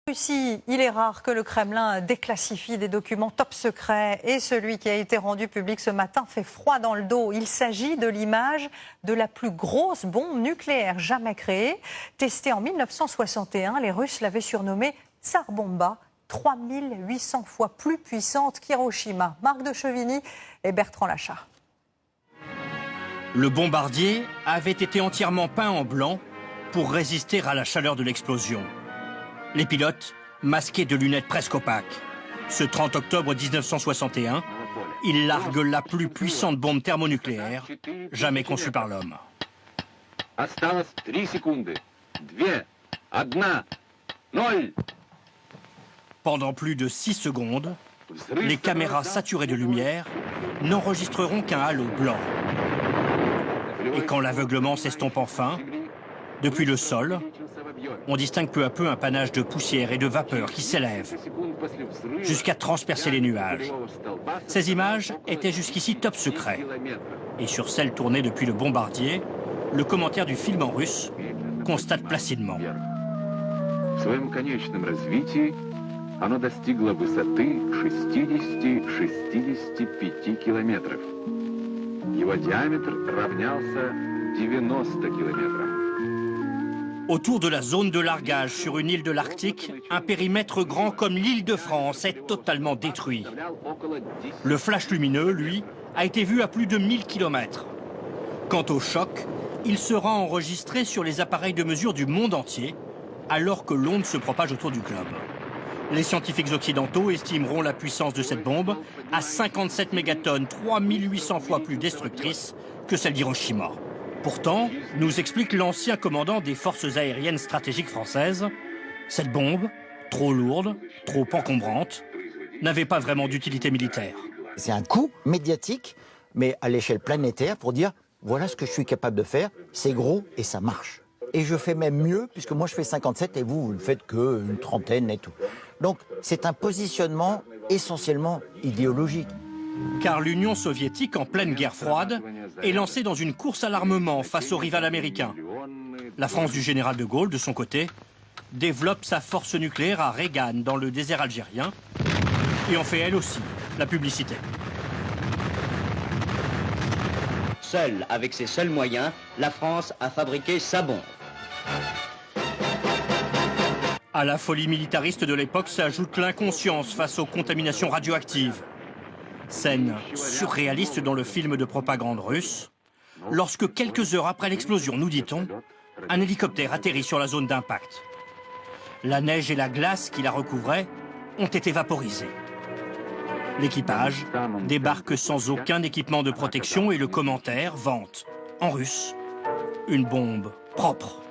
Russie, il est rare que le Kremlin déclassifie des documents top secrets et celui qui a été rendu public ce matin fait froid dans le dos. Il s'agit de l'image de la plus grosse bombe nucléaire jamais créée. Testée en 1961, les Russes l'avaient surnommée Tsar Bomba, 3800 fois plus puissante qu'Hiroshima. Marc de Chevigny et Bertrand Lachat. Le bombardier avait été entièrement peint en blanc pour résister à la chaleur de l'explosion. Les pilotes, masqués de lunettes presque opaques. Ce 30 octobre 1961, ils larguent la plus puissante bombe thermonucléaire jamais conçue par l'homme. Pendant plus de 6 secondes, les caméras saturées de lumière n'enregistreront qu'un halo blanc. Et quand l'aveuglement s'estompe enfin, depuis le sol, on distingue peu à peu un panache de poussière et de vapeur qui s'élève jusqu'à transpercer les nuages. Ces images étaient jusqu'ici top secret. Et sur celles tournées depuis le bombardier, le commentaire du film en russe constate placidement. В своем конечном развитии оно достигло высоты 60-65 километров. Его диаметр равнялся 90 километрам. Autour de la zone de largage sur une île de l'Arctique, un périmètre grand comme l'île de France est totalement détruit. Le flash lumineux, lui, a été vu à plus de 1000 km. Quant au choc, il sera enregistré sur les appareils de mesure du monde entier, alors que l'onde se propage autour du globe. Les scientifiques occidentaux estimeront la puissance de cette bombe à 57 mégatonnes, 3800 fois plus destructrice que celle d'Hiroshima. Pourtant, nous explique l'ancien commandant des forces aériennes stratégiques françaises, cette bombe, trop lourde, trop encombrante, n'avait pas vraiment d'utilité militaire. C'est un coup médiatique, mais à l'échelle planétaire, pour dire voilà ce que je suis capable de faire, c'est gros et ça marche. Et je fais même mieux, puisque moi je fais 57 et vous ne faites qu'une trentaine et tout. Donc c'est un positionnement essentiellement idéologique. Car l'Union soviétique, en pleine guerre froide, est lancée dans une course à l'armement face au rival américain. La France du général de Gaulle, de son côté, développe sa force nucléaire à Regan, dans le désert algérien, et en fait elle aussi la publicité. Seule, avec ses seuls moyens, la France a fabriqué sa bombe. À la folie militariste de l'époque s'ajoute l'inconscience face aux contaminations radioactives. Scène surréaliste dans le film de propagande russe, lorsque quelques heures après l'explosion, nous dit-on, un hélicoptère atterrit sur la zone d'impact. La neige et la glace qui la recouvraient ont été vaporisées. L'équipage débarque sans aucun équipement de protection et le commentaire vante, en russe, une bombe propre.